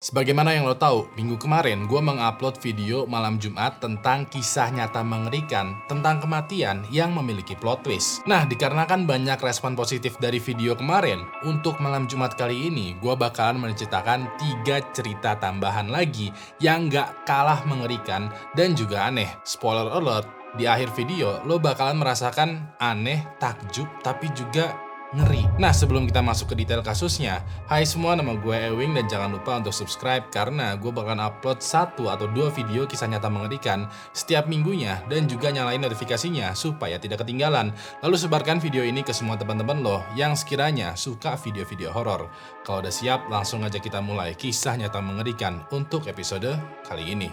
Sebagaimana yang lo tahu, minggu kemarin gue mengupload video malam Jumat tentang kisah nyata mengerikan tentang kematian yang memiliki plot twist. Nah, dikarenakan banyak respon positif dari video kemarin, untuk malam Jumat kali ini gue bakalan menceritakan 3 cerita tambahan lagi yang gak kalah mengerikan dan juga aneh. Spoiler alert, di akhir video lo bakalan merasakan aneh, takjub, tapi juga ngeri. Nah, sebelum kita masuk ke detail kasusnya, hai semua, nama gue Ewing dan jangan lupa untuk subscribe karena gue bakalan upload 1 atau 2 video kisah nyata mengerikan setiap minggunya dan juga nyalain notifikasinya supaya tidak ketinggalan. Lalu sebarkan video ini ke semua teman-teman lo yang sekiranya suka video-video horor. Kalau udah siap, langsung aja kita mulai kisah nyata mengerikan untuk episode kali ini.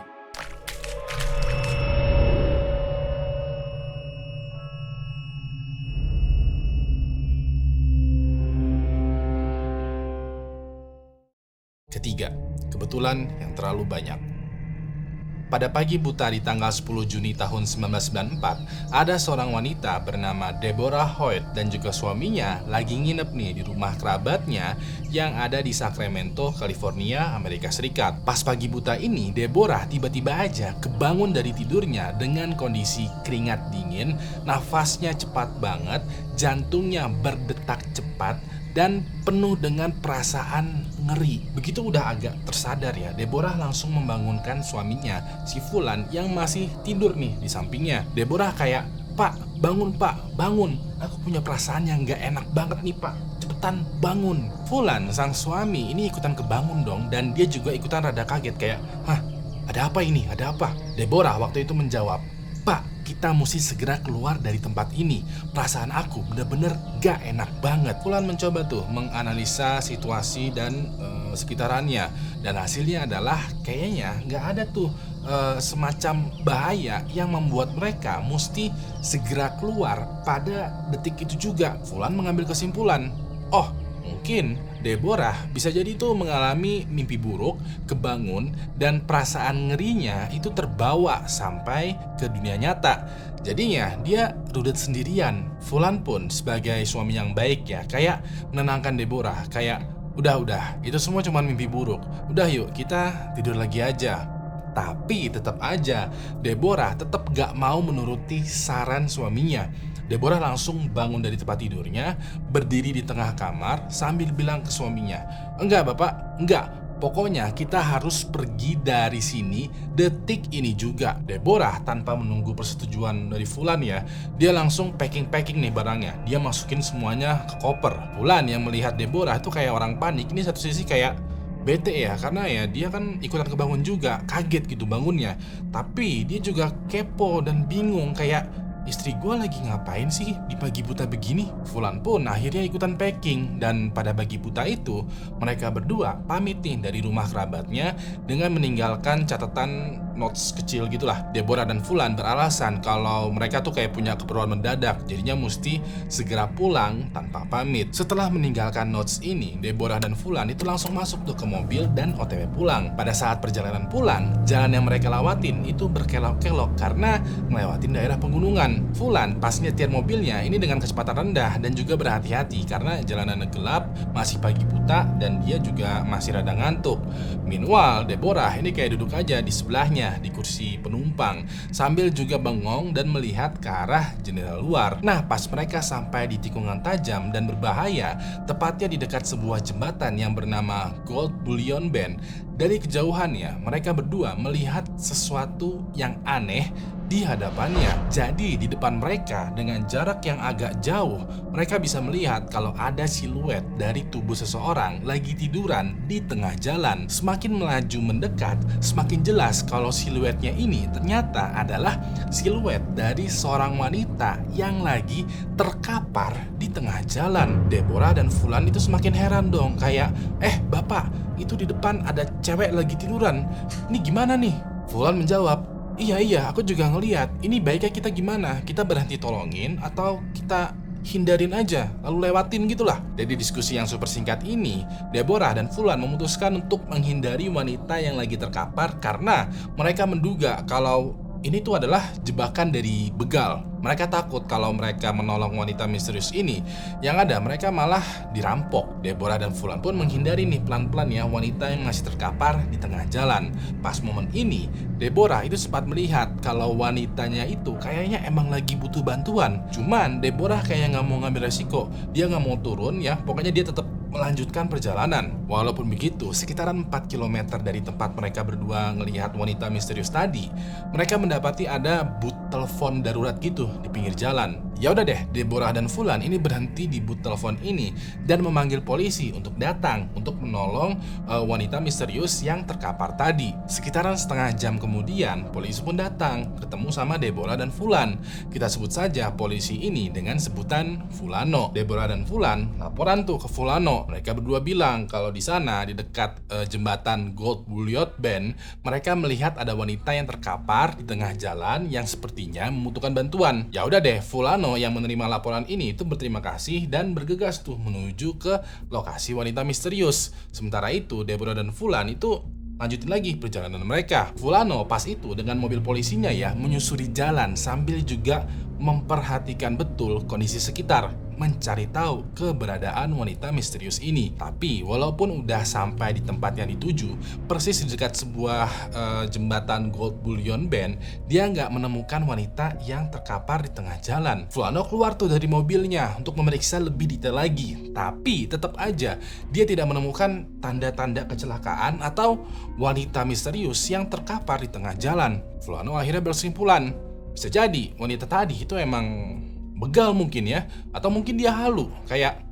Ketiga, kebetulan yang terlalu banyak. Pada pagi buta di tanggal 10 Juni tahun 1994, ada seorang wanita bernama Deborah Hoyt dan juga suaminya lagi nginep nih di rumah kerabatnya yang ada di Sacramento, California, Amerika Serikat. Pas pagi buta ini, Deborah tiba-tiba aja kebangun dari tidurnya dengan kondisi keringat dingin, nafasnya cepat banget, jantungnya berdetak cepat, dan penuh dengan perasaan ngeri. Begitu udah agak tersadar ya, Deborah langsung membangunkan suaminya, si Fulan yang masih tidur nih di sampingnya. Deborah kayak, "Pak, bangun pak, bangun. Aku punya perasaan yang gak enak banget nih pak. Cepetan bangun." Fulan, sang suami ini ikutan kebangun dong dan dia juga ikutan rada kaget kayak, "Hah, ada apa ini? Ada apa?" Deborah waktu itu menjawab, "Pak, kita mesti segera keluar dari tempat ini. Perasaan aku bener-bener gak enak banget." Fulan mencoba tuh menganalisa situasi dan sekitarannya. Dan hasilnya adalah kayaknya gak ada tuh semacam bahaya yang membuat mereka mesti segera keluar pada detik itu juga. Fulan mengambil kesimpulan, oh mungkin Deborah bisa jadi tuh mengalami mimpi buruk, kebangun, dan perasaan ngerinya itu terbawa sampai ke dunia nyata. Jadinya dia rudet sendirian. Fulan pun sebagai suami yang baik ya, kayak menenangkan Deborah, kayak udah, itu semua cuma mimpi buruk. Udah yuk, kita tidur lagi aja. Tapi tetap aja Deborah tetap gak mau menuruti saran suaminya. Deborah langsung bangun dari tempat tidurnya, berdiri di tengah kamar sambil bilang ke suaminya, "Enggak bapak, enggak. Pokoknya kita harus pergi dari sini detik ini juga." Deborah tanpa menunggu persetujuan dari Fulan ya, dia langsung packing nih barangnya. Dia masukin semuanya ke koper. Fulan yang melihat Deborah tuh kayak orang panik. Ini satu sisi kayak bete ya, karena ya dia kan ikutan kebangun juga, kaget gitu bangunnya. Tapi dia juga kepo dan bingung kayak, istri gue lagi ngapain sih di pagi buta begini? Fulan pun akhirnya ikutan packing dan pada pagi buta itu mereka berdua pamit nih dari rumah kerabatnya dengan meninggalkan catatan notes kecil gitulah. Deborah dan Fulan beralasan kalau mereka tuh kayak punya keperluan mendadak, jadinya mesti segera pulang tanpa pamit. Setelah meninggalkan notes ini, Deborah dan Fulan itu langsung masuk tuh ke mobil dan OTW pulang. Pada saat perjalanan pulang, jalan yang mereka lewatin itu berkelok-kelok karena melewatin daerah pegunungan. Fulan pas nyetir mobilnya ini dengan kecepatan rendah dan juga berhati-hati karena jalanan gelap, masih pagi buta dan dia juga masih rada ngantuk. Meanwhile, Deborah ini kayak duduk aja di sebelahnya di kursi penumpang sambil juga bengong dan melihat ke arah jendela luar. Nah, pas mereka sampai di tikungan tajam dan berbahaya, tepatnya di dekat sebuah jembatan yang bernama Gold Bullion Bend, dari kejauhannya mereka berdua melihat sesuatu yang aneh di hadapannya. Jadi di depan mereka dengan jarak yang agak jauh, mereka bisa melihat kalau ada siluet dari tubuh seseorang lagi tiduran di tengah jalan. Semakin melaju mendekat, semakin jelas kalau siluetnya ini ternyata adalah siluet dari seorang wanita yang lagi terkapar di tengah jalan. Deborah dan Fulan itu semakin heran dong, kayak, bapak, itu di depan ada cewek lagi tiduran. Ini gimana nih?" Fulan menjawab, Iya, aku juga ngeliat. Ini baiknya kita gimana? Kita berhenti tolongin atau kita hindarin aja, lalu lewatin gitulah. Dari diskusi yang super singkat ini, Deborah dan Fulan memutuskan untuk menghindari wanita yang lagi terkapar karena mereka menduga kalau ini tuh adalah jebakan dari begal. Mereka takut kalau mereka menolong wanita misterius ini, yang ada mereka malah dirampok. Deborah dan Fulan pun menghindari nih pelan-pelan ya wanita yang masih terkapar di tengah jalan. Pas momen ini, Deborah itu sempat melihat kalau wanitanya itu kayaknya emang lagi butuh bantuan. Cuman Deborah kayak nggak mau ngambil resiko, dia nggak mau turun ya, pokoknya dia tetap melanjutkan perjalanan. Walaupun begitu, sekitaran 4 km dari tempat mereka berdua ngelihat wanita misterius tadi, mereka mendapati ada booth telepon darurat gitu di pinggir jalan. Ya udah deh, Deborah dan Fulan ini berhenti di booth telepon ini dan memanggil polisi untuk datang untuk menolong wanita misterius yang terkapar tadi. Sekitaran setengah jam kemudian, polisi pun datang, ketemu sama Deborah dan Fulan. Kita sebut saja polisi ini dengan sebutan Fulano. Deborah dan Fulan laporan tuh ke Fulano. Mereka berdua bilang kalau di sana di dekat jembatan Gold Bullion Bend, mereka melihat ada wanita yang terkapar di tengah jalan yang sepertinya membutuhkan bantuan. Ya udah deh, Fulano yang menerima laporan ini itu berterima kasih dan bergegas tuh menuju ke lokasi wanita misterius. Sementara itu, Deborah dan Fulan itu lanjutin lagi perjalanan mereka. Fulano pas itu dengan mobil polisinya ya menyusuri jalan sambil juga memperhatikan betul kondisi sekitar, mencari tahu keberadaan wanita misterius ini. Tapi walaupun udah sampai di tempat yang dituju, persis di dekat sebuah jembatan Gold Bullion Bend, dia nggak menemukan wanita yang terkapar di tengah jalan. Fulano keluar tuh dari mobilnya untuk memeriksa lebih detail lagi, tapi tetap aja dia tidak menemukan tanda-tanda kecelakaan atau wanita misterius yang terkapar di tengah jalan. Fulano akhirnya berkesimpulan, bisa jadi wanita tadi itu emang begal mungkin ya, atau mungkin dia halu, kayak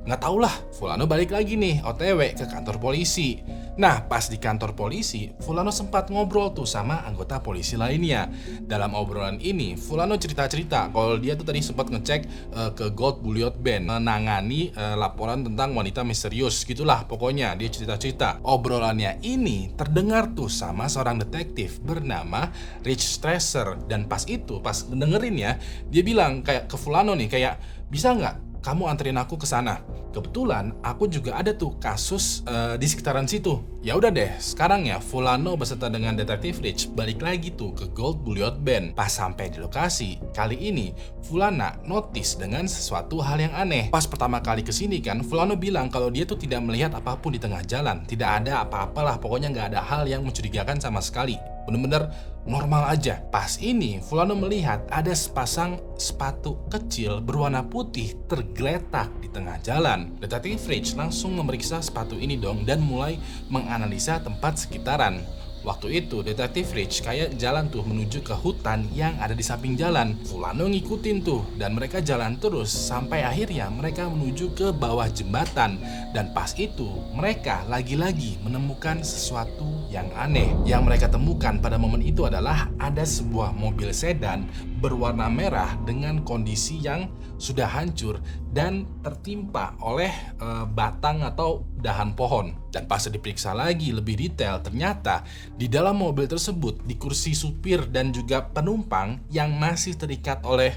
nggak tau lah. Fulano balik lagi nih OTW ke kantor polisi. Nah, pas di kantor polisi, Fulano sempat ngobrol tuh sama anggota polisi lainnya. Dalam obrolan ini, Fulano cerita-cerita kalau dia tuh tadi sempat ngecek ke Gold Bullion Bend, menangani laporan tentang wanita misterius gitulah pokoknya. Dia cerita-cerita. Obrolannya ini terdengar tuh sama seorang detektif bernama Rich Tracer. Dan pas dengerin ya, dia bilang kayak ke Fulano nih, kayak bisa nggak kamu anterin aku ke sana? Kebetulan aku juga ada tuh kasus di sekitaran situ. Ya udah deh, sekarang ya Fulano beserta dengan detektif Rich balik lagi tuh ke Gold Bullion Bend. Pas sampai di lokasi, kali ini Fulana notice dengan sesuatu hal yang aneh. Pas pertama kali kesini kan, Fulano bilang kalau dia tuh tidak melihat apapun di tengah jalan. Tidak ada apa-apalah, pokoknya nggak ada hal yang mencurigakan sama sekali. Bener-bener normal aja. Pas ini Fulano melihat ada sepasang sepatu kecil berwarna putih tergeletak di tengah jalan. Detektif Rich langsung memeriksa sepatu ini dong dan mulai menganalisa tempat sekitaran. Waktu itu detektif Rich kayak jalan tuh menuju ke hutan yang ada di samping jalan. Fulano ngikutin tuh dan mereka jalan terus sampai akhirnya mereka menuju ke bawah jembatan. Dan pas itu mereka lagi-lagi menemukan sesuatu yang aneh. Yang mereka temukan pada momen itu adalah ada sebuah mobil sedan berwarna merah dengan kondisi yang sudah hancur dan tertimpa oleh batang atau dahan pohon. Dan pas diperiksa lagi lebih detail, ternyata di dalam mobil tersebut, di kursi supir dan juga penumpang yang masih terikat oleh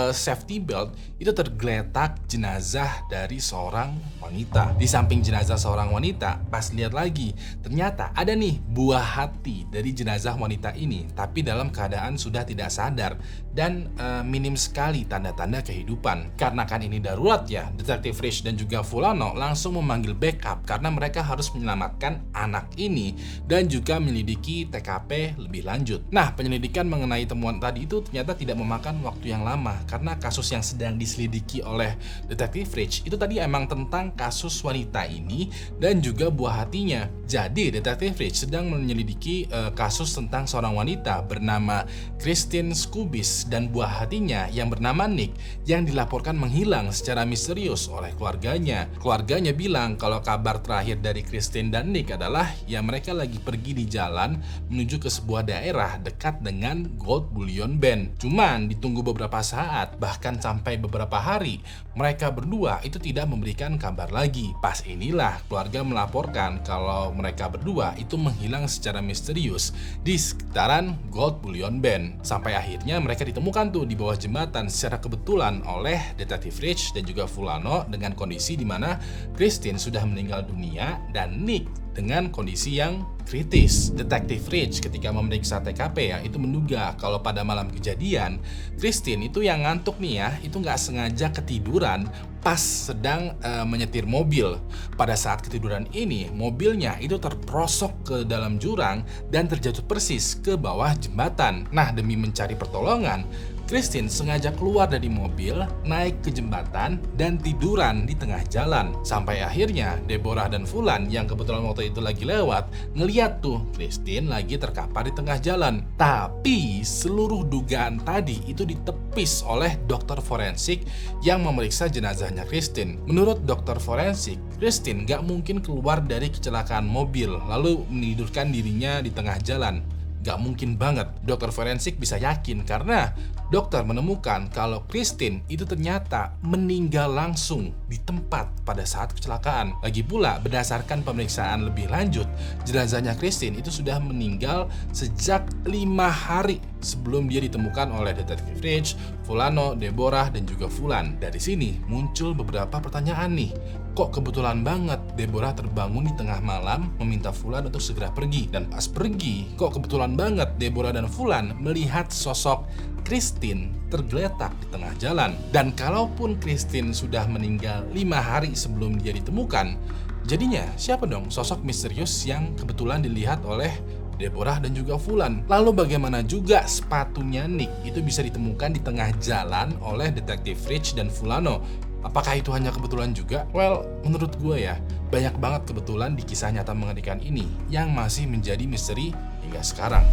safety belt, itu tergeletak jenazah dari seorang wanita. Di samping jenazah seorang wanita, pas lihat lagi, ternyata ada nih buah hati dari jenazah wanita ini, tapi dalam keadaan sudah tidak sadar dan minim sekali tanda-tanda kehidupan. Karena kan ini darurat ya, detektif Rich dan juga Fulano langsung memanggil backup karena mereka harus menyelamatkan anak ini dan juga menyelidiki TKP lebih lanjut. Nah, penyelidikan mengenai temuan tadi itu ternyata tidak memakan waktu yang lama karena kasus yang sedang diselidiki oleh detektif Rich itu tadi emang tentang kasus wanita ini dan juga buah hatinya. Jadi, detektif Rich sedang menyelidiki kasus tentang seorang wanita bernama Christine Scubis dan buah hatinya yang bernama Nick yang dilaporkan menghilang secara misterius oleh keluarganya. Keluarganya bilang kalau kabar terakhir dari Christine dan Nick adalah ya mereka lagi pergi di jalan menuju ke sebuah daerah dekat dengan Gold Bullion Bend. Cuman ditunggu beberapa saat bahkan sampai beberapa hari mereka berdua itu tidak memberikan kabar lagi. Pas inilah keluarga melaporkan kalau mereka berdua itu menghilang secara misterius di sekitaran Gold Bullion Bend. Sampai akhirnya mereka ditemukan tuh di bawah jembatan secara kebetulan oleh detektif Rich dan juga Fulano dengan kondisi di mana Christine sudah meninggal dunia dan Nick dengan kondisi yang kritis. Detektif Rich ketika memeriksa TKP ya, itu menduga kalau pada malam kejadian, Christine itu yang ngantuk nih ya, itu nggak sengaja ketiduran pas sedang menyetir mobil. Pada saat ketiduran ini, mobilnya itu terprosok ke dalam jurang dan terjatuh persis ke bawah jembatan. Nah, demi mencari pertolongan, Christine sengaja keluar dari mobil, naik ke jembatan, dan tiduran di tengah jalan. Sampai akhirnya Deborah dan Fulan yang kebetulan waktu itu lagi lewat, ngeliat tuh Christine lagi terkapar di tengah jalan. Tapi seluruh dugaan tadi itu ditepis oleh dokter forensik yang memeriksa jenazahnya Christine. Menurut dokter forensik, Christine gak mungkin keluar dari kecelakaan mobil lalu menidurkan dirinya di tengah jalan. Gak mungkin banget. Dokter forensik bisa yakin karena dokter menemukan kalau Christine itu ternyata meninggal langsung di tempat pada saat kecelakaan. Lagi pula, berdasarkan pemeriksaan lebih lanjut, jenazahnya Christine itu sudah meninggal sejak 5 hari sebelum dia ditemukan oleh detektif Rich, Fulano, Deborah, dan juga Fulan. Dari sini muncul beberapa pertanyaan nih. Kok kebetulan banget Deborah terbangun di tengah malam meminta Fulan untuk segera pergi. Dan pas pergi, kok kebetulan banget Deborah dan Fulan melihat sosok Christine tergeletak di tengah jalan. Dan kalaupun Christine sudah meninggal 5 hari sebelum dia ditemukan, jadinya siapa dong sosok misterius yang kebetulan dilihat oleh Deborah dan juga Fulan? Lalu bagaimana juga sepatunya Nick itu bisa ditemukan di tengah jalan oleh detektif Rich dan Fulano? Apakah itu hanya kebetulan juga? Well, menurut gue ya, banyak banget kebetulan di kisah nyata mengerikan ini yang masih menjadi misteri hingga sekarang.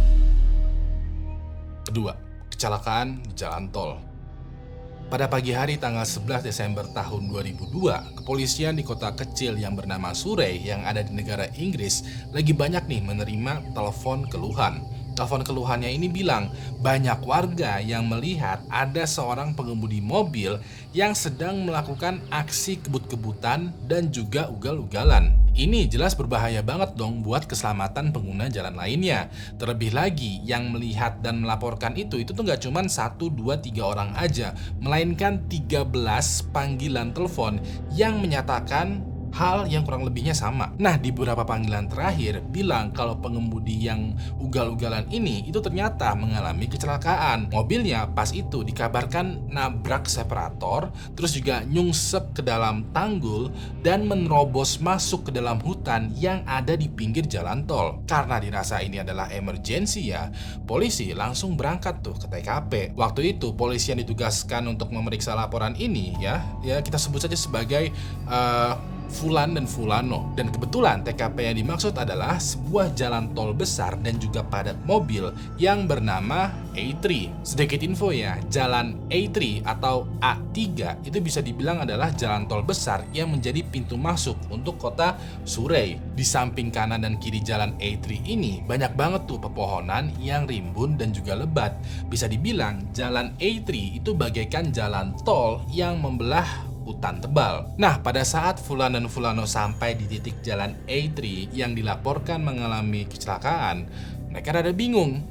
Kedua, kecelakaan di jalan tol. Pada pagi hari tanggal 11 Desember tahun 2002, kepolisian di kota kecil yang bernama Surrey yang ada di negara Inggris lagi banyak nih menerima telepon keluhan. Telepon keluhannya ini bilang banyak warga yang melihat ada seorang pengemudi mobil yang sedang melakukan aksi kebut-kebutan dan juga ugal-ugalan. Ini jelas berbahaya banget dong buat keselamatan pengguna jalan lainnya. Terlebih lagi yang melihat dan melaporkan itu tuh nggak cuma 1, 2, 3 orang aja, melainkan 13 panggilan telepon yang menyatakan hal yang kurang lebihnya sama. Nah, di beberapa panggilan terakhir bilang kalau pengemudi yang ugal-ugalan ini itu ternyata mengalami kecelakaan. Mobilnya pas itu dikabarkan nabrak separator, terus juga nyungsep ke dalam tanggul dan menerobos masuk ke dalam hutan yang ada di pinggir jalan tol. Karena dirasa ini adalah emergency ya, polisi langsung berangkat tuh ke TKP. Waktu itu polisi yang ditugaskan untuk memeriksa laporan ini ya kita sebut saja sebagai Fulan dan Fulano. Dan kebetulan TKP yang dimaksud adalah sebuah jalan tol besar dan juga padat mobil yang bernama A3. Sedikit info ya, jalan A3 atau A3 itu bisa dibilang adalah jalan tol besar yang menjadi pintu masuk untuk kota Surrey. Di samping kanan dan kiri jalan A3 ini banyak banget tuh pepohonan yang rimbun dan juga lebat. Bisa dibilang jalan A3 itu bagaikan jalan tol yang membelah hutan tebal. Nah, pada saat Fulan dan Fulano sampai di titik jalan A3 yang dilaporkan mengalami kecelakaan, mereka rada bingung.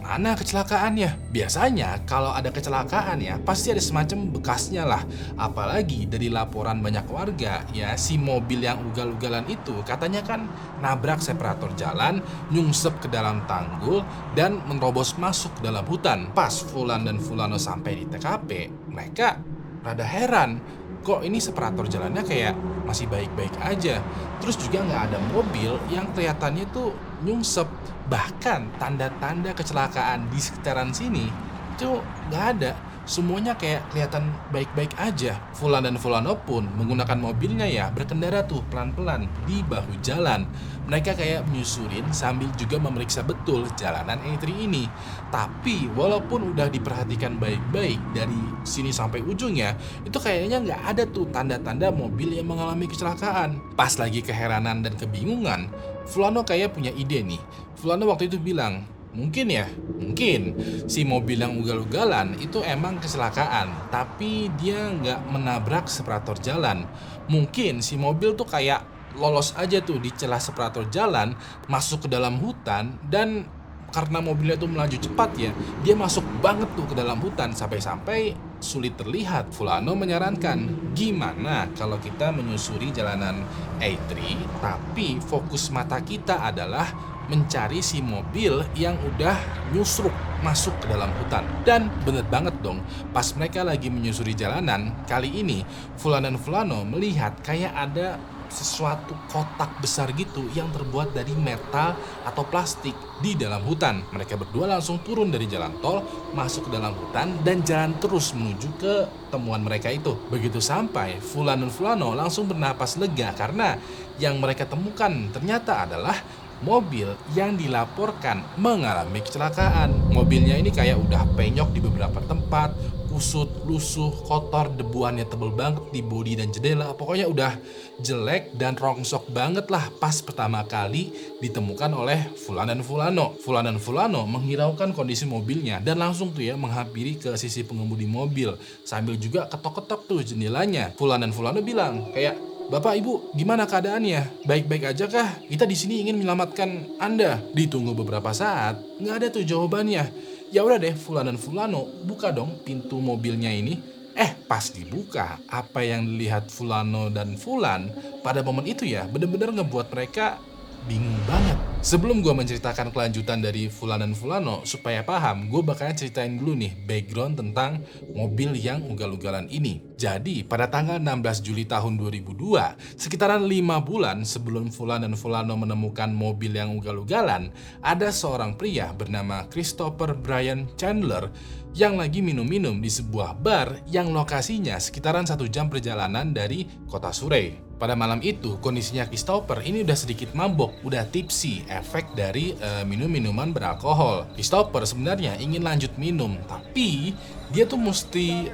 Mana kecelakaannya? Biasanya kalau ada kecelakaan ya pasti ada semacam bekasnya lah. Apalagi dari laporan banyak warga ya, si mobil yang ugal-ugalan itu katanya kan nabrak separator jalan, nyungsep ke dalam tanggul dan menerobos masuk ke dalam hutan. Pas Fulan dan Fulano sampai di TKP, mereka rada heran, kok ini separator jalannya kayak masih baik-baik aja. Terus juga nggak ada mobil yang kelihatannya tuh nyungsep. Bahkan tanda-tanda kecelakaan di sekitaran sini itu nggak ada. Semuanya kayak kelihatan baik-baik aja. Fulan dan Fulano pun menggunakan mobilnya ya berkendara tuh pelan-pelan di bahu jalan. Mereka kayak menyusurin sambil juga memeriksa betul jalanan A3 ini. Tapi walaupun udah diperhatikan baik-baik dari sini sampai ujungnya, itu kayaknya nggak ada tuh tanda-tanda mobil yang mengalami kecelakaan. Pas lagi keheranan dan kebingungan, Fulano kayak punya ide nih. Fulano waktu itu bilang, mungkin si mobil yang ugal-ugalan itu emang kecelakaan, tapi dia nggak menabrak separator jalan. Mungkin si mobil tuh kayak lolos aja tuh di celah separator jalan, masuk ke dalam hutan, dan karena mobilnya tuh melaju cepat ya, dia masuk banget tuh ke dalam hutan sampai-sampai sulit terlihat, Fulano menyarankan, gimana kalau kita menyusuri jalanan A3, tapi fokus mata kita adalah mencari si mobil yang udah nyusruk masuk ke dalam hutan. Dan bener banget dong, pas mereka lagi menyusuri jalanan, kali ini Fulan dan Fulano melihat kayak ada sesuatu kotak besar gitu yang terbuat dari metal atau plastik di dalam hutan. Mereka berdua langsung turun dari jalan tol, masuk ke dalam hutan, dan jalan terus menuju ke temuan mereka itu. Begitu sampai, Fulan dan Fulano langsung bernapas lega karena yang mereka temukan ternyata adalah mobil yang dilaporkan mengalami kecelakaan. Mobilnya ini kayak udah penyok di beberapa tempat, kusut, lusuh, kotor, debuannya tebel banget di bodi dan jendela. Pokoknya udah jelek dan rongsok banget lah pas pertama kali ditemukan oleh Fulan dan Fulano. Fulan dan Fulano menghiraukan kondisi mobilnya dan langsung tuh ya menghampiri ke sisi pengemudi mobil sambil juga ketok-ketok tuh jendelanya. Fulan dan Fulano bilang kayak, "Bapak, Ibu, gimana keadaannya? Baik-baik aja kah? Kita di sini ingin menyelamatkan Anda." Ditunggu beberapa saat, nggak ada tuh jawabannya. Ya udah deh, Fulan dan Fulano buka dong pintu mobilnya ini. Pas dibuka, apa yang dilihat Fulano dan Fulan pada momen itu ya bener-bener ngebuat mereka bingung banget. Sebelum gue menceritakan kelanjutan dari Fulan dan Fulano, supaya paham, gue bakalan ceritain dulu nih background tentang mobil yang ugal-ugalan ini. Jadi, pada tanggal 16 Juli tahun 2002, sekitaran 5 bulan sebelum Fulan dan Fulano menemukan mobil yang ugal-ugalan, ada seorang pria bernama Christopher Brian Chandler yang lagi minum-minum di sebuah bar yang lokasinya sekitaran 1 jam perjalanan dari kota Surrey. Pada malam itu, kondisinya Christopher ini udah sedikit mabok, udah tipsy, efek dari minum-minuman beralkohol. Christopher sebenarnya ingin lanjut minum, tapi dia tuh mesti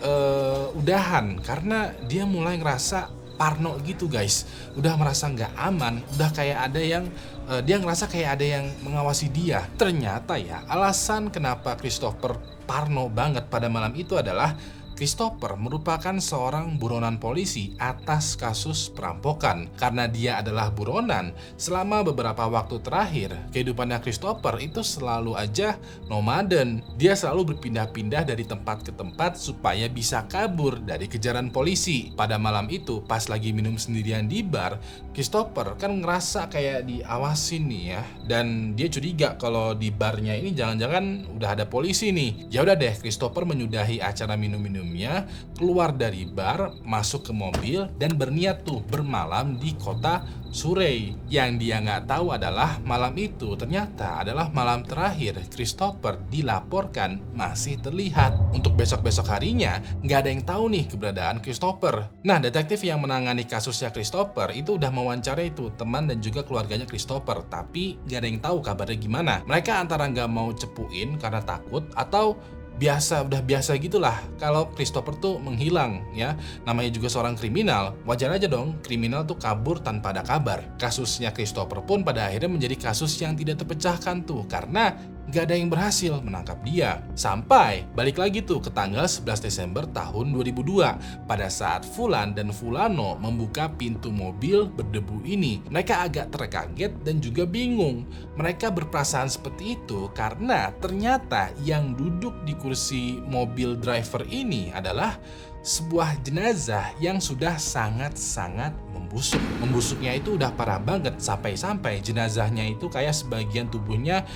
udahan karena dia mulai ngerasa parno gitu guys. Udah merasa nggak aman, udah kayak ada yang dia ngerasa kayak ada yang mengawasi dia. Ternyata ya, alasan kenapa Christopher parno banget pada malam itu adalah Christopher merupakan seorang buronan polisi atas kasus perampokan. Karena dia adalah buronan, selama beberapa waktu terakhir, kehidupannya Christopher itu selalu aja nomaden. Dia selalu berpindah-pindah dari tempat ke tempat supaya bisa kabur dari kejaran polisi. Pada malam itu, pas lagi minum sendirian di bar, Christopher kan ngerasa kayak diawasin nih ya. Dan dia curiga kalau di barnya ini jangan-jangan udah ada polisi nih. Ya udah deh, Christopher menyudahi acara minum-minumnya, keluar dari bar, masuk ke mobil, dan berniat tuh bermalam di kota Surrey. Yang dia nggak tahu adalah malam itu ternyata adalah malam terakhir Christopher dilaporkan masih terlihat. Untuk besok-besok harinya, nggak ada yang tahu nih keberadaan Christopher. Nah, detektif yang menangani kasusnya Christopher itu udah mewawancarai itu teman dan juga keluarganya Christopher, tapi nggak ada yang tahu kabarnya gimana. Mereka antara nggak mau cepuin karena takut, atau udah biasa gitulah kalau Christopher tuh menghilang ya. Namanya juga seorang kriminal, wajar aja dong kriminal tuh kabur tanpa ada kabar. Kasusnya Christopher pun pada akhirnya menjadi kasus yang tidak terpecahkan tuh karena gak ada yang berhasil menangkap dia. Sampai balik lagi tuh ke tanggal 11 Desember tahun 2002 pada saat Fulan dan Fulano membuka pintu mobil berdebu ini. Mereka agak terkaget dan juga bingung. Mereka berperasaan seperti itu karena ternyata yang duduk di kursi mobil driver ini adalah sebuah jenazah yang sudah sangat-sangat membusuk. Membusuknya itu udah parah banget, sampai-sampai jenazahnya itu kayak sebagian tubuhnya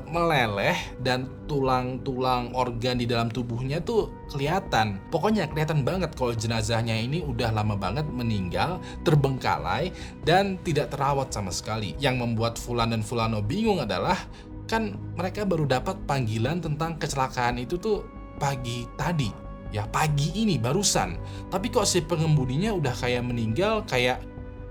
meleleh dan tulang-tulang organ di dalam tubuhnya tuh kelihatan. Pokoknya kelihatan banget kalau jenazahnya ini udah lama banget meninggal, terbengkalai, dan tidak terawat sama sekali. Yang membuat Fulan dan Fulano bingung adalah kan mereka baru dapat panggilan tentang kecelakaan itu tuh pagi tadi. Ya pagi ini barusan. Tapi kok si pengemudinya udah kayak meninggal kayak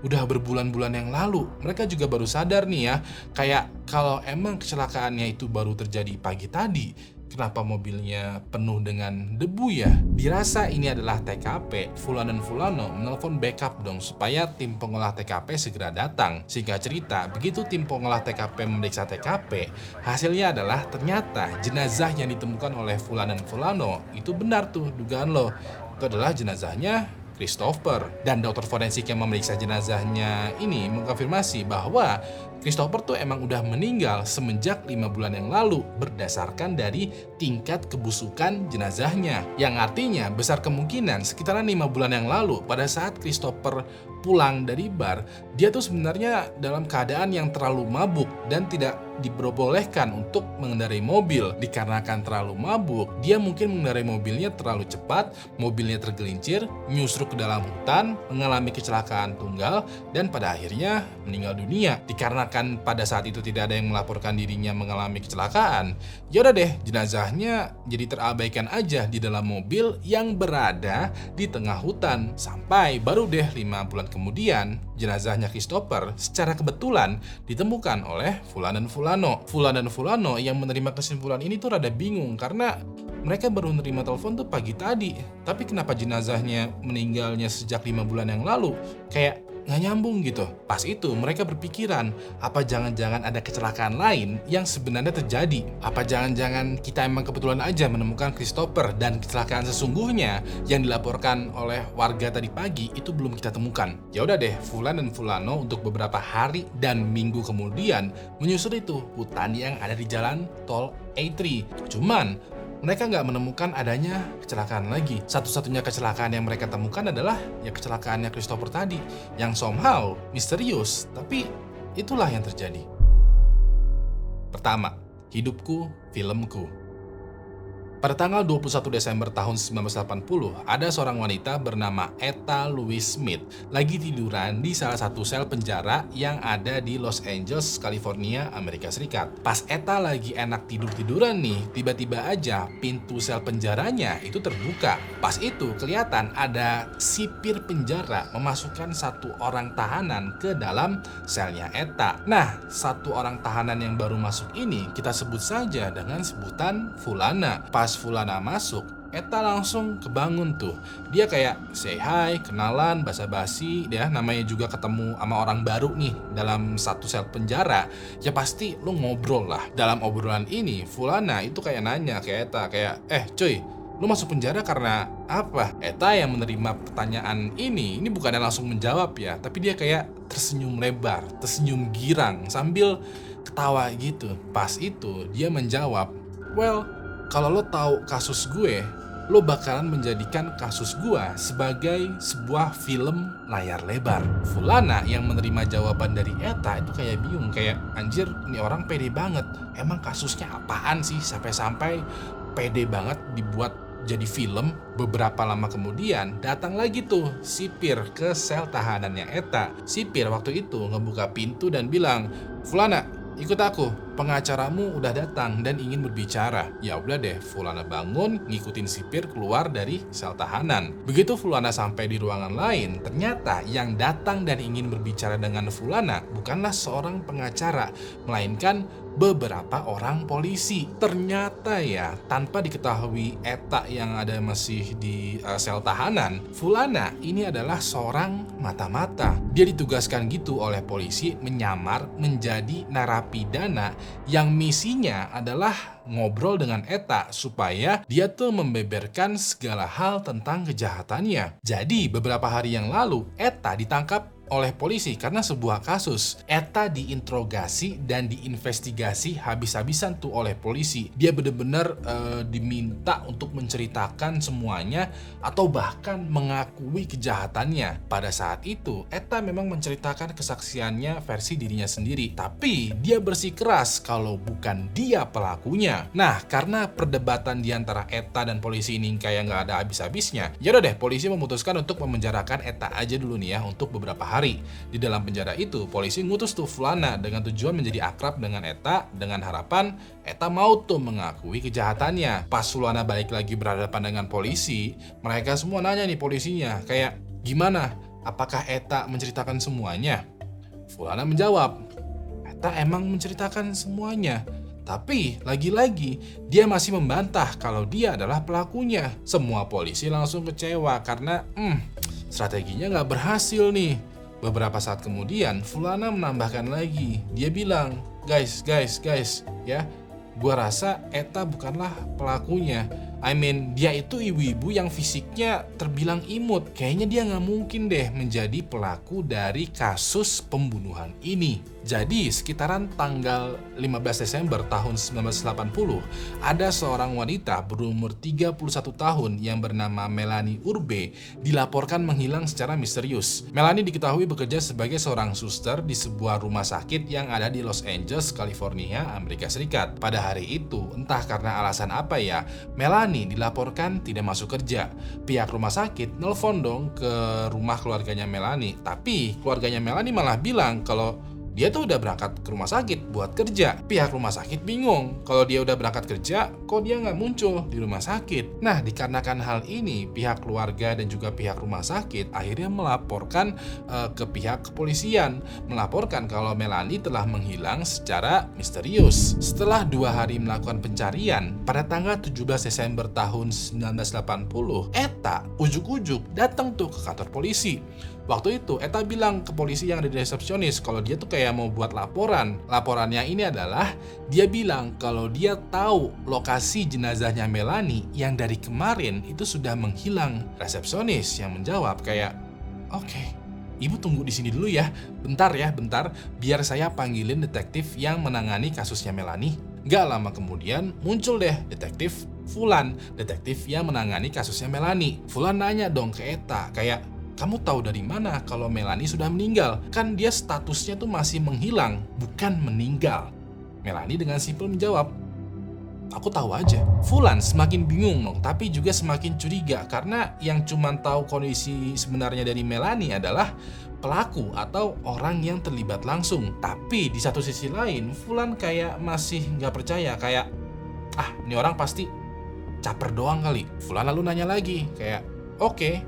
udah berbulan-bulan yang lalu. Mereka juga baru sadar nih ya, kayak kalau emang kecelakaannya itu baru terjadi pagi tadi, kenapa mobilnya penuh dengan debu ya? Dirasa ini adalah TKP, Fulan dan Fulano menelpon backup dong supaya tim pengolah TKP segera datang. Singkat cerita, begitu tim pengolah TKP memeriksa TKP, hasilnya adalah ternyata jenazah yang ditemukan oleh Fulan dan Fulano itu benar tuh dugaan lo. Itu adalah jenazahnya Christopher. Dan dokter forensik yang memeriksa jenazahnya ini mengkonfirmasi bahwa Christopher tuh emang udah meninggal semenjak 5 bulan yang lalu berdasarkan dari tingkat kebusukan jenazahnya. Yang artinya besar kemungkinan sekitaran 5 bulan yang lalu pada saat Christopher pulang dari bar, dia tuh sebenarnya dalam keadaan yang terlalu mabuk dan tidak diperbolehkan untuk mengendarai mobil. Dikarenakan terlalu mabuk, dia mungkin mengendarai mobilnya terlalu cepat, mobilnya tergelincir, nyusruk ke dalam hutan, mengalami kecelakaan tunggal, dan pada akhirnya meninggal dunia. Dikarenakan pada saat itu tidak ada yang melaporkan dirinya mengalami kecelakaan, yaudah deh, jenazahnya jadi terabaikan aja di dalam mobil yang berada di tengah hutan. Sampai baru deh 5 bulan kemudian, jenazahnya Christopher secara kebetulan ditemukan oleh Fulan dan Fulano. Fulan dan Fulano yang menerima kesimpulan ini tuh rada bingung karena mereka baru menerima telepon tuh pagi tadi. Tapi kenapa jenazahnya meninggalnya sejak 5 bulan yang lalu? Kayak nggak nyambung gitu. Pas itu mereka berpikiran, apa jangan-jangan ada kecelakaan lain yang sebenarnya terjadi? Apa jangan-jangan kita emang kebetulan aja menemukan Christopher dan kecelakaan sesungguhnya yang dilaporkan oleh warga tadi pagi itu belum kita temukan? Ya udah deh, Fulan dan Fulano untuk beberapa hari dan minggu kemudian menyusur itu hutan yang ada di jalan tol A3. Cuman mereka nggak menemukan adanya kecelakaan lagi. Satu-satunya kecelakaan yang mereka temukan adalah ya kecelakaannya Christopher tadi, yang somehow misterius, tapi itulah yang terjadi. Pertama, hidupku, filmku. Pada tanggal 21 Desember tahun 1980, ada seorang wanita bernama Etta Louise Smith lagi tiduran di salah satu sel penjara yang ada di Los Angeles, California, Amerika Serikat. Pas Etta lagi enak tidur-tiduran nih, tiba-tiba aja pintu sel penjaranya itu terbuka. Pas itu kelihatan ada sipir penjara memasukkan satu orang tahanan ke dalam selnya Etta. Nah, satu orang tahanan yang baru masuk ini kita sebut saja dengan sebutan Fulana. Pas Fulana masuk, Etta langsung kebangun tuh. Dia kayak say hi, kenalan, basa-basi, ya namanya juga ketemu sama orang baru nih dalam satu sel penjara. Ya pasti lu ngobrol lah. Dalam obrolan ini, Fulana itu kayak nanya ke Etta kayak, cuy, lu masuk penjara karena apa? Etta yang menerima pertanyaan ini bukannya langsung menjawab ya, tapi dia kayak tersenyum lebar, tersenyum girang sambil ketawa gitu. Pas itu dia menjawab, well, kalau lo tahu kasus gue, lo bakalan menjadikan kasus gue sebagai sebuah film layar lebar. Fulana yang menerima jawaban dari Etta itu kayak bingung, kayak anjir ini orang pede banget. Emang kasusnya apaan sih sampai-sampai pede banget dibuat jadi film? Beberapa lama kemudian datang lagi tuh sipir ke sel tahanannya Etta. Sipir waktu itu ngebuka pintu dan bilang, Fulana, ikut aku, pengacaramu udah datang dan ingin berbicara. Ya udah deh, Fulana bangun, ngikutin sipir keluar dari sel tahanan. Begitu Fulana sampai di ruangan lain, ternyata yang datang dan ingin berbicara dengan Fulana bukanlah seorang pengacara, melainkan beberapa orang polisi. Ternyata ya, tanpa diketahui Etta yang ada masih di sel tahanan, Fulana ini adalah seorang mata-mata. Dia ditugaskan gitu oleh polisi menyamar menjadi narapidana yang misinya adalah ngobrol dengan Etta supaya dia tuh membeberkan segala hal tentang kejahatannya. Jadi beberapa hari yang lalu Etta ditangkap oleh polisi karena sebuah kasus. Etta diinterogasi dan diinvestigasi habis-habisan tuh oleh polisi. Dia benar-benar diminta untuk menceritakan semuanya atau bahkan mengakui kejahatannya. Pada saat itu, Etta memang menceritakan kesaksiannya versi dirinya sendiri, tapi dia bersikeras kalau bukan dia pelakunya. Nah, karena perdebatan di antara Etta dan polisi ini kayak nggak ada habis-habisnya, ya udah deh, polisi memutuskan untuk memenjarakan Etta aja dulu nih ya untuk beberapa hari. Di dalam penjara itu, polisi ngutus tuh Fulana dengan tujuan menjadi akrab dengan Etta dengan harapan Etta mau tuh mengakui kejahatannya. Pas Fulana balik lagi berhadapan dengan polisi, mereka semua nanya nih polisinya, kayak gimana? Apakah Etta menceritakan semuanya? Fulana menjawab, Etta emang menceritakan semuanya. Tapi lagi-lagi dia masih membantah kalau dia adalah pelakunya. Semua polisi langsung kecewa karena strateginya nggak berhasil nih. Beberapa saat kemudian, Fulana menambahkan lagi. Dia bilang, guys, ya, gua rasa Etta bukanlah pelakunya. Dia itu ibu-ibu yang fisiknya terbilang imut. Kayaknya dia nggak mungkin deh menjadi pelaku dari kasus pembunuhan ini. Jadi sekitaran tanggal 15 Desember tahun 1980, ada seorang wanita berumur 31 tahun yang bernama Melanie Urbe dilaporkan menghilang secara misterius. Melanie diketahui bekerja sebagai seorang suster di sebuah rumah sakit yang ada di Los Angeles, California, Amerika Serikat. Pada hari itu, entah karena alasan apa ya, Melanie dilaporkan tidak masuk kerja. Pihak rumah sakit nelpon dong ke rumah keluarganya Melanie, tapi keluarganya Melanie malah bilang kalau dia tuh udah berangkat ke rumah sakit buat kerja. Pihak rumah sakit bingung, kalau dia udah berangkat kerja, kok dia nggak muncul di rumah sakit. Nah, dikarenakan hal ini, pihak keluarga dan juga pihak rumah sakit akhirnya melaporkan ke pihak kepolisian, melaporkan kalau Melanie telah menghilang secara misterius. Setelah 2 hari melakukan pencarian, pada tanggal 17 Desember tahun 1980, Eta ujuk-ujuk datang tuh ke kantor polisi. Waktu itu Eta bilang ke polisi yang ada di resepsionis kalau dia tuh kayak mau buat laporan. Laporannya ini adalah dia bilang kalau dia tahu lokasi jenazahnya Melanie yang dari kemarin itu sudah menghilang. Resepsionis yang menjawab kayak, "Oke, Ibu tunggu di sini dulu ya. Bentar, biar saya panggilin detektif yang menangani kasusnya Melanie." Gak lama kemudian muncul deh detektif Fulan, detektif yang menangani kasusnya Melanie. Fulan nanya dong ke Eta kayak, "Kamu tahu dari mana kalau Melanie sudah meninggal? Kan dia statusnya tuh masih menghilang, bukan meninggal." Melanie dengan simpel menjawab, "Aku tahu aja." Fulan semakin bingung dong, tapi juga semakin curiga karena yang cuman tahu kondisi sebenarnya dari Melanie adalah pelaku atau orang yang terlibat langsung. Tapi di satu sisi lain, Fulan kayak masih nggak percaya, kayak, ini orang pasti caper doang kali. Fulan lalu nanya lagi, kayak, "Oke,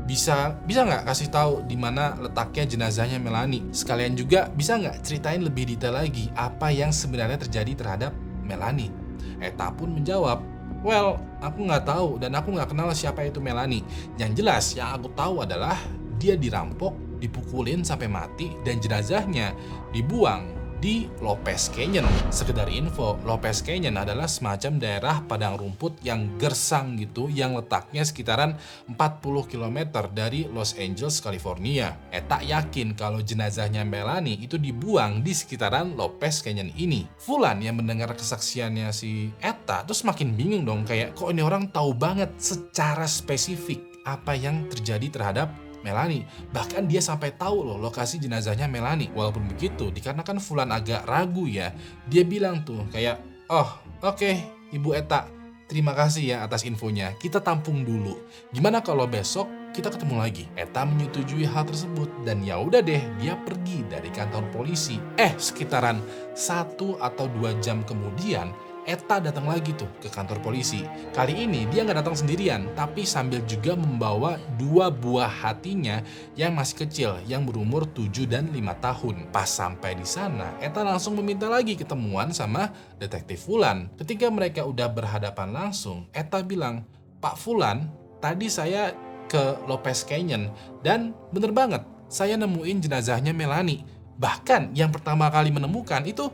bisa nggak kasih tahu di mana letaknya jenazahnya Melanie? Sekalian juga bisa nggak ceritain lebih detail lagi apa yang sebenarnya terjadi terhadap Melanie?" Eta pun menjawab, "Well, aku nggak tahu dan aku nggak kenal siapa itu Melanie. Yang jelas yang aku tahu adalah dia dirampok, dipukulin sampai mati dan jenazahnya dibuang di Lopez Canyon." Sekedar info, Lopez Canyon adalah semacam daerah padang rumput yang gersang gitu, yang letaknya sekitaran 40 km dari Los Angeles, California. Eta yakin kalau jenazahnya Melanie itu dibuang di sekitaran Lopez Canyon ini. Fulan yang mendengar kesaksiannya si Eta terus makin bingung dong, kayak kok ini orang tahu banget secara spesifik apa yang terjadi terhadap Melanie. Bahkan dia sampai tahu loh lokasi jenazahnya Melanie. Walaupun begitu, dikarenakan Fulan agak ragu ya, dia bilang tuh kayak, "Oh, oke, Ibu Eta, terima kasih ya atas infonya. Kita tampung dulu. Gimana kalau besok kita ketemu lagi?" Eta menyetujui hal tersebut dan ya udah deh, dia pergi dari kantor polisi. Sekitaran 1 atau 2 jam kemudian, Eta datang lagi tuh ke kantor polisi. Kali ini dia nggak datang sendirian, tapi sambil juga membawa 2 buah hatinya yang masih kecil, yang berumur 7 dan 5 tahun. Pas sampai di sana, Eta langsung meminta lagi ketemuan sama detektif Fulan. Ketika mereka udah berhadapan langsung, Eta bilang, "Pak Fulan, tadi saya ke Lopez Canyon dan bener banget, saya nemuin jenazahnya Melanie. Bahkan yang pertama kali menemukan itu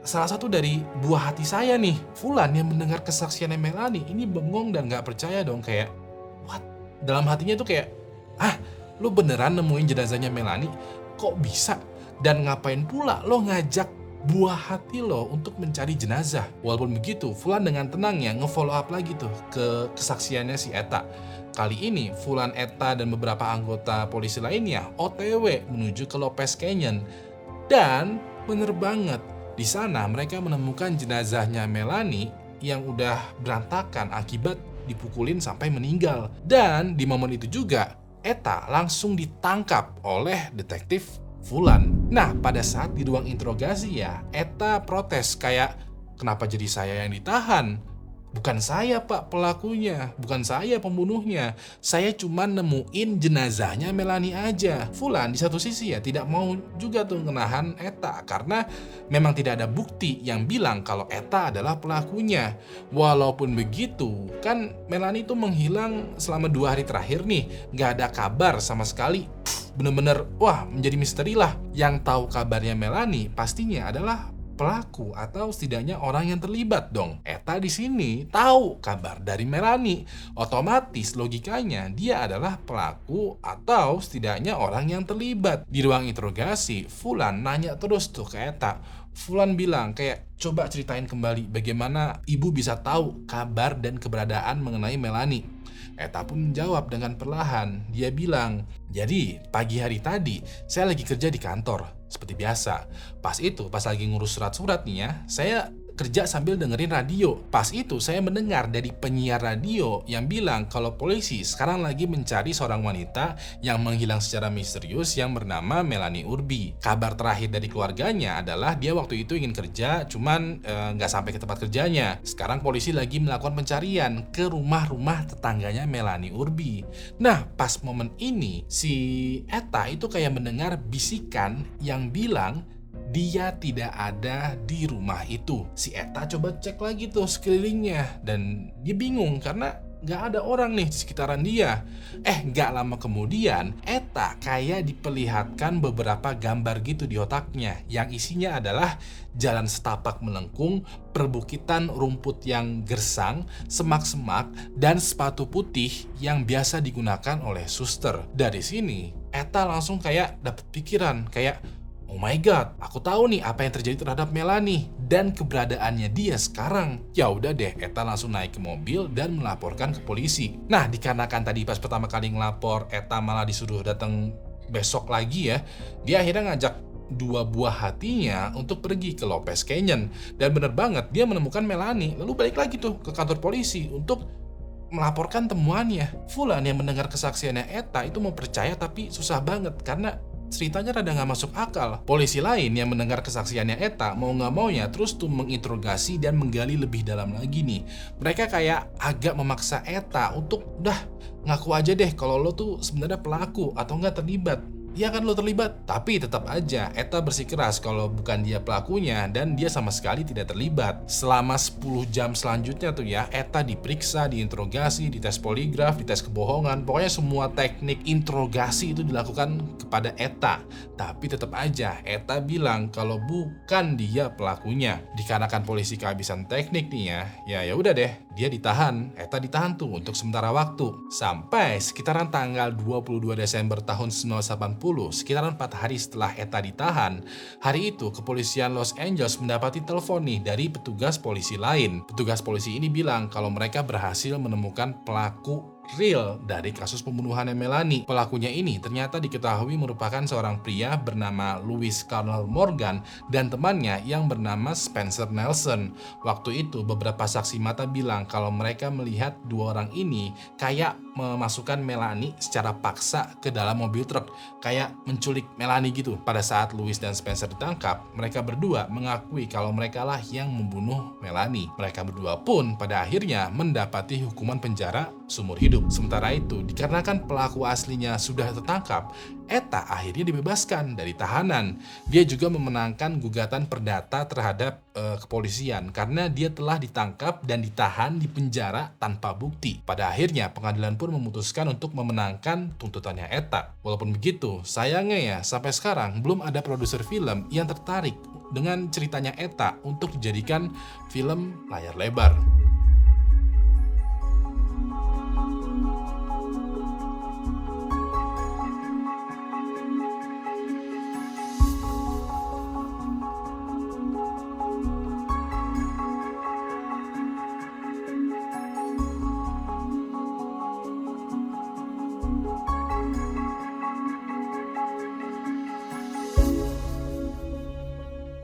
salah satu dari buah hati saya nih." Fulan yang mendengar kesaksiannya Melanie ini bengong dan gak percaya dong, kayak, "What?" Dalam hatinya tuh kayak, "Lu beneran nemuin jenazahnya Melanie? Kok bisa? Dan ngapain pula lo ngajak buah hati lo untuk mencari jenazah?" Walaupun begitu, Fulan dengan tenangnya nge-follow up lagi tuh ke kesaksiannya si Eta. Kali ini, Fulan, Eta, dan beberapa anggota polisi lainnya OTW menuju ke Lopez Canyon. Dan bener banget, di sana mereka menemukan jenazahnya Melanie yang udah berantakan akibat dipukulin sampai meninggal. Dan di momen itu juga, Eta langsung ditangkap oleh detektif Fulan. Nah, pada saat di ruang interogasi ya, Eta protes kayak, "Kenapa jadi saya yang ditahan? Bukan saya Pak pelakunya, bukan saya pembunuhnya. Saya cuma nemuin jenazahnya Melanie aja." Fulan di satu sisi ya tidak mau juga tuh ngenahan Eta karena memang tidak ada bukti yang bilang kalau Eta adalah pelakunya. Walaupun begitu, kan Melanie tuh menghilang selama 2 hari terakhir nih, gak ada kabar sama sekali. Bener-bener menjadi misteri lah. Yang tahu kabarnya Melanie pastinya adalah pelaku atau setidaknya orang yang terlibat dong. Eta di sini tahu kabar dari Melanie. Otomatis logikanya dia adalah pelaku atau setidaknya orang yang terlibat. Di ruang interogasi, Fulan nanya terus tuh ke Eta. Fulan bilang kayak, coba ceritain kembali bagaimana ibu bisa tahu kabar dan keberadaan mengenai Melanie. Eta pun menjawab dengan perlahan. Dia bilang, jadi pagi hari tadi saya lagi kerja di kantor seperti biasa. Pas lagi ngurus surat-surat nih ya, saya kerja sambil dengerin radio. Pas itu saya mendengar dari penyiar radio yang bilang kalau polisi sekarang lagi mencari seorang wanita yang menghilang secara misterius yang bernama Melanie Urbi. Kabar terakhir dari keluarganya adalah dia waktu itu ingin kerja, cuman nggak sampai ke tempat kerjanya. Sekarang polisi lagi melakukan pencarian ke rumah-rumah tetangganya Melanie Urbi. Nah, pas momen ini si Eta itu kayak mendengar bisikan yang bilang dia tidak ada di rumah itu. Si Eta coba cek lagi tuh sekelilingnya dan dia bingung karena nggak ada orang nih di sekitaran dia. Nggak lama kemudian Eta kayak diperlihatkan beberapa gambar gitu di otaknya yang isinya adalah jalan setapak melengkung, perbukitan rumput yang gersang, semak-semak, dan sepatu putih yang biasa digunakan oleh suster. Dari sini Eta langsung kayak dapet pikiran kayak, oh my god, aku tahu nih apa yang terjadi terhadap Melanie dan keberadaannya dia sekarang. Ya udah deh, Eta langsung naik ke mobil dan melaporkan ke polisi. Nah, dikarenakan tadi pas pertama kali ngelapor, Eta malah disuruh datang besok lagi ya. Dia akhirnya ngajak dua buah hatinya untuk pergi ke Lopez Canyon. Dan bener banget, dia menemukan Melanie lalu balik lagi tuh ke kantor polisi untuk melaporkan temuannya. Fulan yang mendengar kesaksiannya Eta itu mau percaya tapi susah banget karena ceritanya rada gak masuk akal. Polisi lain yang mendengar kesaksiannya Eta mau gak maunya terus tuh menginterogasi dan menggali lebih dalam lagi nih. Mereka kayak agak memaksa Eta untuk udah ngaku aja deh kalau lo tuh sebenarnya pelaku atau gak terlibat. Iya kan lo terlibat, tapi tetap aja Eta bersikeras kalau bukan dia pelakunya dan dia sama sekali tidak terlibat. Selama 10 jam selanjutnya tuh ya, Eta diperiksa, diinterogasi, dites poligraf, dites kebohongan, pokoknya semua teknik interogasi itu dilakukan kepada Eta. Tapi tetap aja Eta bilang kalau bukan dia pelakunya. Dikarenakan polisi kehabisan teknik nih ya udah deh, dia ditahan. Eta ditahan tuh untuk sementara waktu sampai sekitaran tanggal 22 Desember tahun 1980. Sekitaran 4 hari setelah Eta ditahan, hari itu kepolisian Los Angeles mendapati telepon nih dari petugas polisi lain. Petugas polisi ini bilang kalau mereka berhasil menemukan pelaku real dari kasus pembunuhan Melanie. Pelakunya ini ternyata diketahui merupakan seorang pria bernama Louis Carnell Morgan dan temannya yang bernama Spencer Nelson. Waktu itu beberapa saksi mata bilang kalau mereka melihat dua orang ini kayak memasukkan Melanie secara paksa ke dalam mobil truk, kayak menculik Melanie gitu. Pada saat Louis dan Spencer ditangkap, mereka berdua mengakui kalau mereka lah yang membunuh Melanie. Mereka berdua pun pada akhirnya mendapati hukuman penjara seumur hidup. Sementara itu, dikarenakan pelaku aslinya sudah tertangkap, Eta akhirnya dibebaskan dari tahanan. Dia juga memenangkan gugatan perdata terhadap kepolisian karena dia telah ditangkap dan ditahan di penjara tanpa bukti. Pada akhirnya, pengadilan pun memutuskan untuk memenangkan tuntutannya Eta. Walaupun begitu, sayangnya ya, sampai sekarang belum ada produser film yang tertarik dengan ceritanya Eta untuk dijadikan film layar lebar.